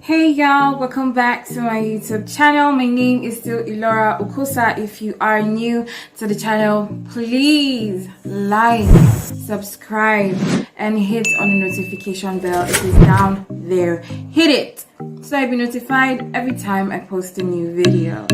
Hey y'all, welcome back to my YouTube channel. My name is still Ilora Ukusa. If you are new to the channel, please like, subscribe, and hit on the notification bell. It is down there. Hit it so I'll be notified every time I post a new video.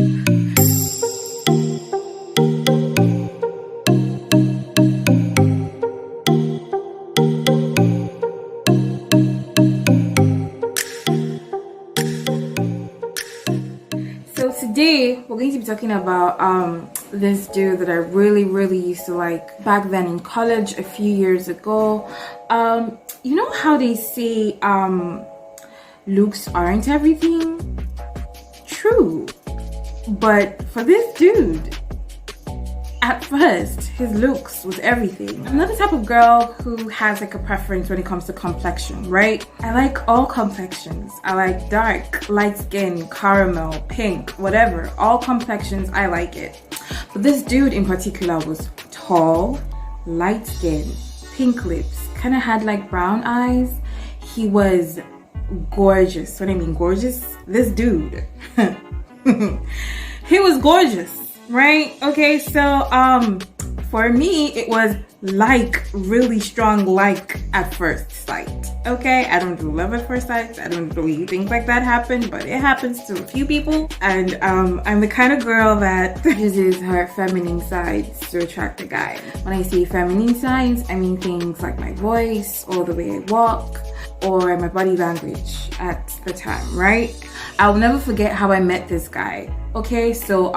So today we're going to be talking about this dude that I really used to like back then in college a few years ago. You know how they say looks aren't everything? True. But for this dude, at first, his looks was everything. I'm not the type of girl who has like a preference when it comes to complexion, right? I like all complexions. I like dark, light skin, caramel, pink, whatever. All complexions, I like it. But this dude in particular was tall, light skin, pink lips, kind of had like brown eyes. He was gorgeous. What I mean gorgeous? This dude. He was gorgeous. Right? Okay, so for me it was like really strong like at first sight. Okay, I don't do love at first sight. I don't really think like that happened, but it happens to a few people. And I'm the kind of girl that uses her feminine sides to attract a guy. When I say feminine sides, I mean things like my voice or the way I walk or my body language at the time, right? I'll never forget how I met this guy. Okay, so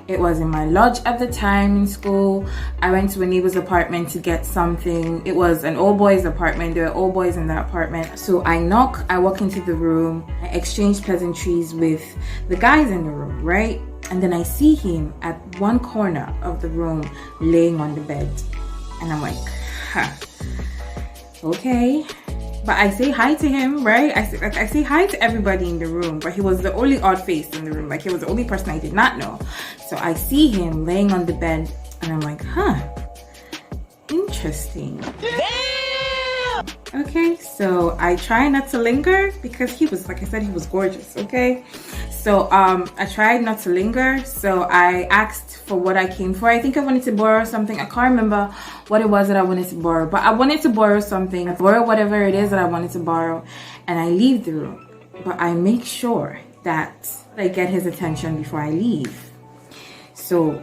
it was in my lodge at the time in school. I went to a neighbor's apartment to get something. It was an all boys apartment. There were all boys in the apartment. So I knock, I walk into the room, I exchange pleasantries with the guys in the room, right? And then I see him at one corner of the room laying on the bed. And I'm like, huh, okay. But I say hi to him, right? I say hi to everybody in the room, but he was the only odd face in the room. Like, he was the only person I did not know. So I see him laying on the bed, and I'm like, huh, interesting. Damn! Okay, so I try not to linger because he was, like I said, he was gorgeous, okay? So I tried not to linger, so I asked for what I came for. I think I wanted to borrow something. I can't remember what it was that I wanted to borrow, but I wanted to borrow something. I borrow whatever it is that I wanted to borrow, and I leave the room. But I make sure that I get his attention before I leave. So,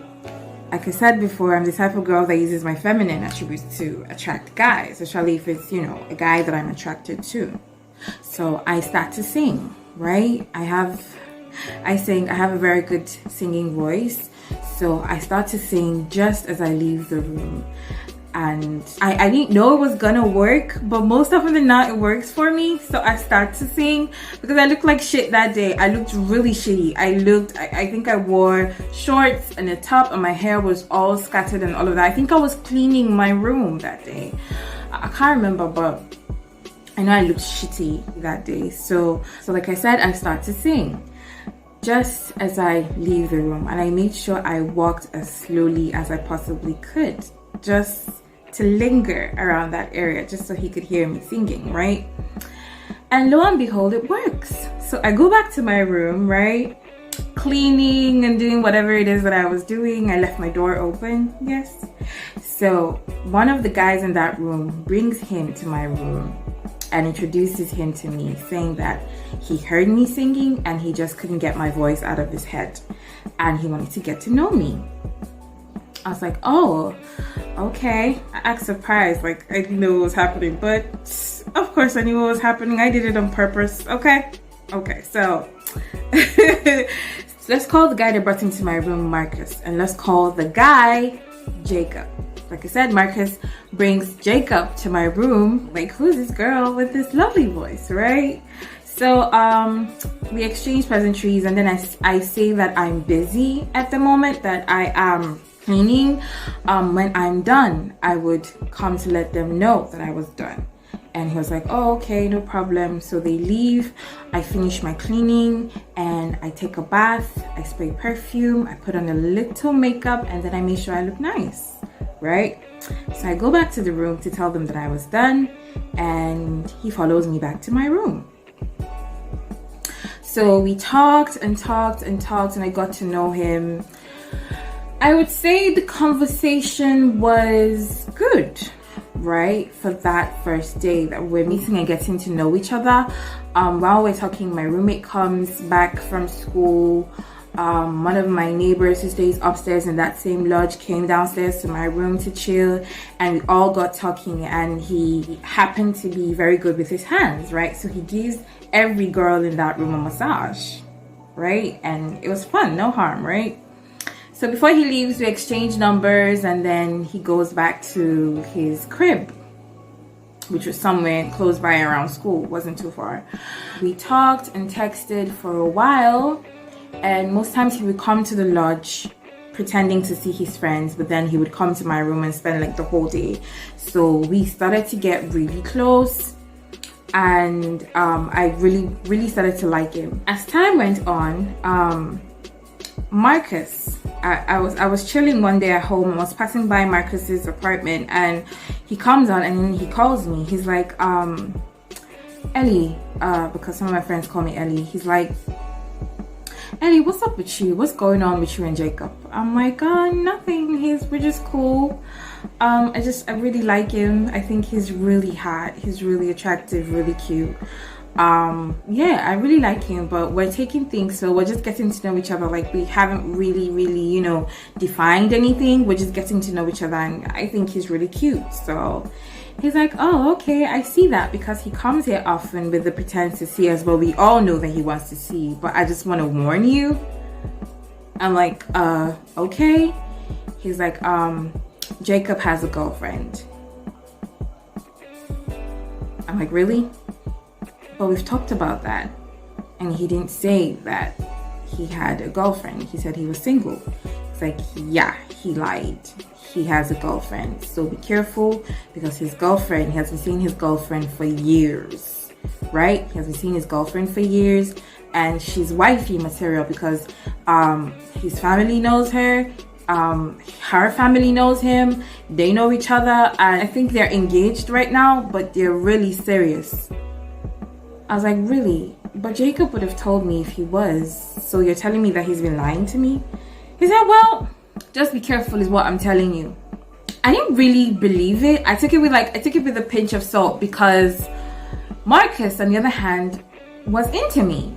like I said before, I'm the type of girl that uses my feminine attributes to attract guys, especially if it's, you know, a guy that I'm attracted to. So I start to sing, right? I have a very good singing voice. So I start to sing just as I leave the room. And I didn't know it was gonna work, but most often than not it works for me. So I start to sing because I looked like shit that day. I looked really shitty. I think I wore shorts and a top, and my hair was all scattered and all of that. I think I was cleaning my room that day. I can't remember, but I know I looked shitty that day. So like I said, I start to sing just as I leave the room, and I made sure I walked as slowly as I possibly could, just to linger around that area, just so he could hear me singing, right? And lo and behold, it works. So I go back to my room, right? Cleaning and doing whatever it is that I was doing. I left my door open, yes. So one of the guys in that room brings him to my room and introduces him to me, saying that he heard me singing and he just couldn't get my voice out of his head, and he wanted to get to know me. I was like, oh, okay. I act surprised, like I didn't know what was happening, but of course I knew what was happening. I did it on purpose. Okay, so let's call the guy that brought him to my room Marcus, and let's call the guy Jacob. Like I said, Marcus brings Jacob to my room. Like, who's this girl with this lovely voice, right? So we exchange pleasantries, and then I say that I'm busy at the moment, that I am cleaning. When I'm done, I would come to let them know that I was done. And he was like, oh, okay, no problem. So they leave. I finish my cleaning and I take a bath. I spray perfume. I put on a little makeup, and then I make sure I look nice, right? So I go back to the room to tell them that I was done, and he follows me back to my room. So we talked and talked and talked, and I got to know him. I would say the conversation was good, right? For that first day that we're meeting and getting to know each other. While we're talking, my roommate comes back from school. One of my neighbors who stays upstairs in that same lodge came downstairs to my room to chill, and we all got talking, and he happened to be very good with his hands, right? So he gives every girl in that room a massage, right? And it was fun, no harm, right? So before he leaves, we exchange numbers, and then he goes back to his crib, which was somewhere close by around school, wasn't too far. We talked and texted for a while, and most times he would come to the lodge pretending to see his friends, but then he would come to my room and spend like the whole day. So we started to get really close, and I really started to like him. As time went on, Marcus, I was chilling one day at home. I was passing by Marcus's apartment, and he comes out and then he calls me. He's like, Ellie, because some of my friends call me Ellie. He's like, Ellie, what's up with you? What's going on with you and Jacob? I'm like, nothing. We're just cool. I really like him. I think he's really hot. He's really attractive, really cute. Yeah, I really like him, but we're taking things, so we're just getting to know each other. Like, we haven't really, defined anything. We're just getting to know each other, and I think he's really cute. So he's like, oh, okay, I see that, because he comes here often with the pretense to see us, but we all know that he wants to see, but I just want to warn you. I'm like, okay. He's like, Jacob has a girlfriend. I'm like, really? But we've talked about that, and he didn't say that he had a girlfriend. He said he was single. It's like, yeah, he lied. He has a girlfriend. So be careful, because his girlfriend, he hasn't seen his girlfriend for years, right? He hasn't seen his girlfriend for years, and she's wifey material, because his family knows her. Her family knows him. They know each other, and I think they're engaged right now, but they're really serious. I was like, really? But Jacob would have told me if he was. So you're telling me that he's been lying to me? He said, well, just be careful is what I'm telling you. I didn't really believe it. I took it with a pinch of salt, because Marcus, on the other hand, was into me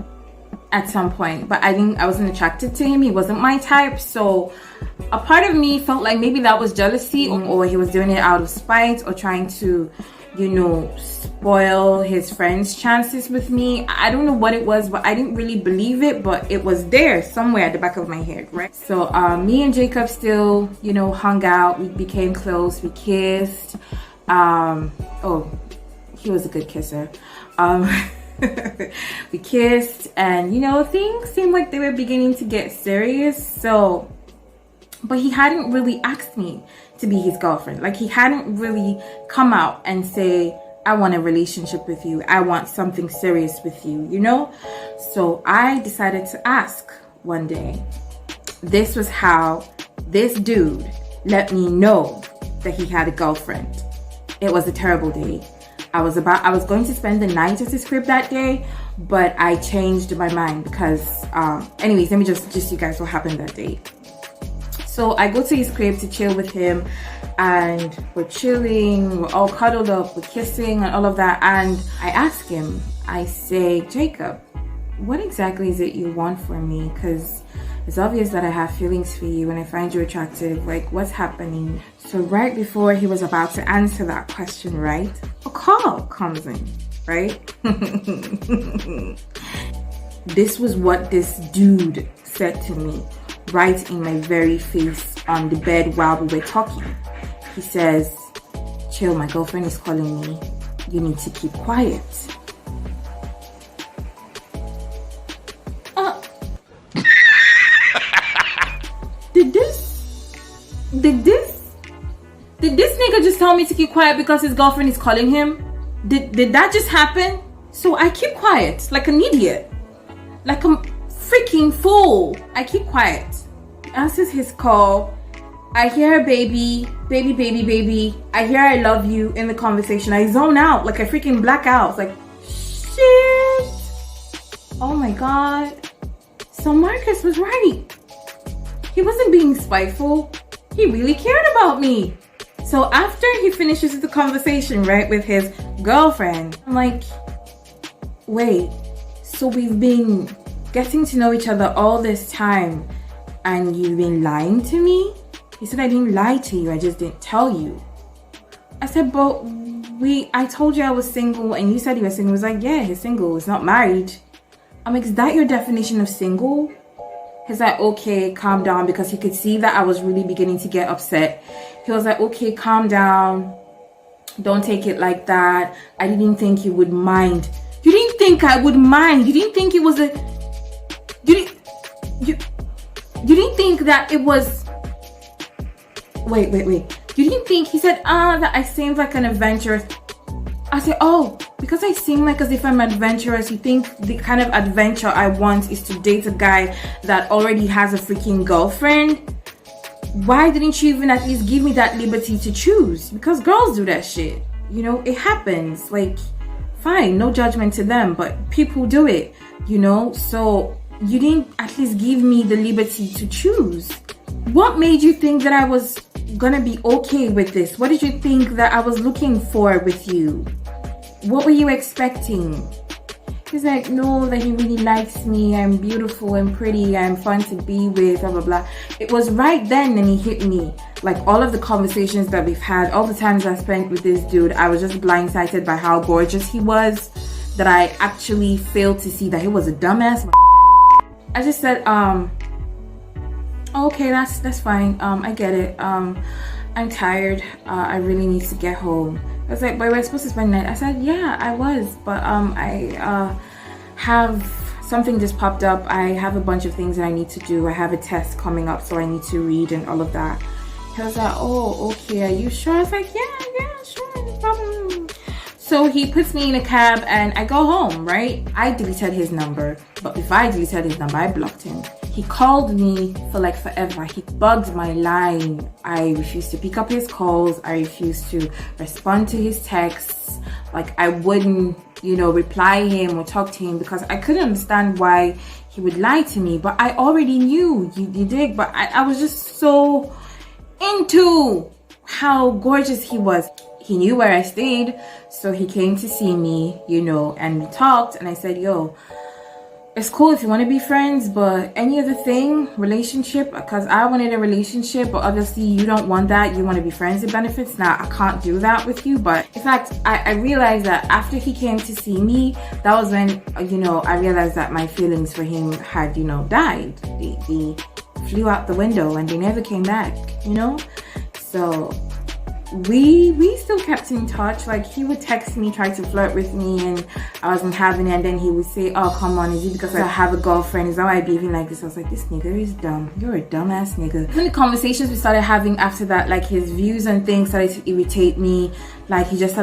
at some point, but I wasn't attracted to him. He wasn't my type. So a part of me felt like maybe that was jealousy, or he was doing it out of spite, or trying to, spoil his friends' chances with me. I don't know what it was, but I didn't really believe it, but it was there somewhere at the back of my head, right? So me and Jacob still, hung out. We became close. We kissed. Oh, he was a good kisser. We kissed, and things seemed like they were beginning to get serious. So, but he hadn't really asked me to be his girlfriend. Like, he hadn't really come out and say, I want a relationship with you. I want something serious with you, So I decided to ask one day. This was how this dude let me know that he had a girlfriend. It was a terrible day. I was going to spend the night at his crib that day, but I changed my mind because, anyways, let me just you guys what happened that day. So I go to his crib to chill with him, and we're chilling, we're all cuddled up, we're kissing and all of that. And I ask him, I say, Jacob, what exactly is it you want from me? Because it's obvious that I have feelings for you and I find you attractive. Like, what's happening? So right before he was about to answer that question, right, a call comes in, right? This was what this dude said to me right in my very face on the bed while we were talking. He says, chill, my girlfriend is calling me. You need to keep quiet. Did this nigga just tell me to keep quiet because his girlfriend is calling him? Did that just happen? So I keep quiet like an idiot. Like a freaking fool. I keep quiet. Answers his call. I hear her baby. I hear I love you in the conversation. I zone out like I freaking black out. Like, shit. Oh my god. So Marcus was right. He wasn't being spiteful. He really cared about me. So after he finishes the conversation, right, with his girlfriend, I'm like, wait, so we've been getting to know each other all this time and you've been lying to me? He said, I didn't lie to you, I just didn't tell you. I said, but I told you I was single and you said you were single. He was like, yeah, he's single, he's not married. I'm like, is that your definition of single? He's like, okay, calm down, because he could see that I was really beginning to get upset. He was like, okay, calm down. Don't take it like that. I didn't think you would mind. You didn't think I would mind. You didn't think it was you didn't think that it was, wait. You didn't think, he said, that I seemed like an adventurous. I said, oh, because I seem like as if I'm adventurous, you think the kind of adventure I want is to date a guy that already has a freaking girlfriend? Why didn't you even at least give me that liberty to choose? Because girls do that shit. You know, it happens. Like, fine, no judgment to them, but people do it, you know? So you didn't at least give me the liberty to choose. What made you think that I was gonna be okay with this? What did you think that I was looking for with you? What were you expecting? He's like, no, that he really likes me. I'm beautiful and pretty. I'm fun to be with, blah, blah, blah. It was right then and he hit me. Like all of the conversations that we've had, all the times I spent with this dude, I was just blindsided by how gorgeous he was, that I actually failed to see that he was a dumbass. I just said, okay, that's fine. I get it. I'm tired. I really need to get home. I was like, but we're supposed to spend the night. I said, yeah, I was, but I have something just popped up. I have a bunch of things that I need to do. I have a test coming up, so I need to read and all of that. He was like, oh, okay, are you sure? I was like, yeah, sure, no problem. So he puts me in a cab and I go home, right? I deleted his number, but before I deleted his number, I blocked him. He called me for like forever. He bugged my line. I refused to pick up his calls. I refused to respond to his texts. Like I wouldn't, you know, reply him or talk to him because I couldn't understand why he would lie to me. But I already knew, you dig? But I was just so into how gorgeous he was. He knew where I stayed, so he came to see me, you know, and we talked, and I said, yo, it's cool if you want to be friends, but any other thing, relationship, because I wanted a relationship, but obviously you don't want that. You want to be friends with benefits. Now, I can't do that with you, but in fact, I realized that after he came to see me, that was when, you know, I realized that my feelings for him had, you know, died. They flew out the window and they never came back, you know? So we still kept in touch. Like he would text me, try to flirt with me, and I wasn't having it, and then he would say, oh come on, is it because I have a girlfriend? Is that why I behaving like this? I was like, this nigga is dumb. You're a dumbass nigga. Even the conversations we started having after that, like his views and things started to irritate me. Like he just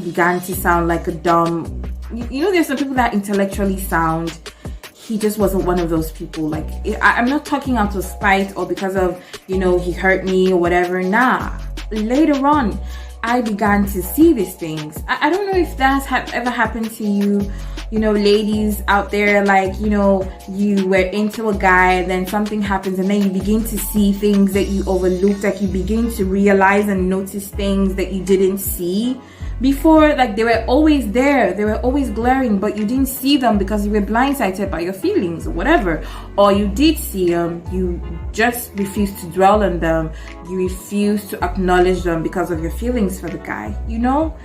began to sound like a dumb, you know, there's some people that intellectually sound. He just wasn't one of those people. Like I'm not talking out of spite or because of, you know, he hurt me or whatever. Nah. Later on, I began to see these things. I don't know if that's ever happened to you, you know, ladies out there, like, you know, you were into a guy and then something happens and then you begin to see things that you overlooked, like you begin to realize and notice things that you didn't see before. Like they were always there, they were always glaring, but you didn't see them because you were blindsided by your feelings or whatever. Or you did see them, you just refused to dwell on them, you refused to acknowledge them because of your feelings for the guy, you know?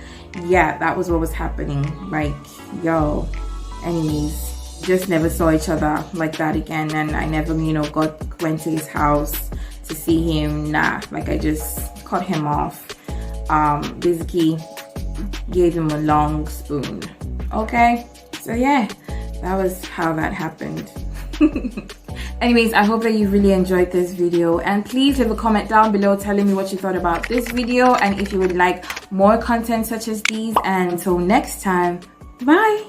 Yeah, that was what was happening. Like, yo, anyways, just never saw each other like that again, and I never, you know, went to his house to see him. Nah, like I just cut him off. Basically gave him a long spoon. Okay, so yeah, that was how that happened. Anyways, I hope that you really enjoyed this video, and please leave a comment down below telling me what you thought about this video and if you would like more content such as these. And until next time, bye.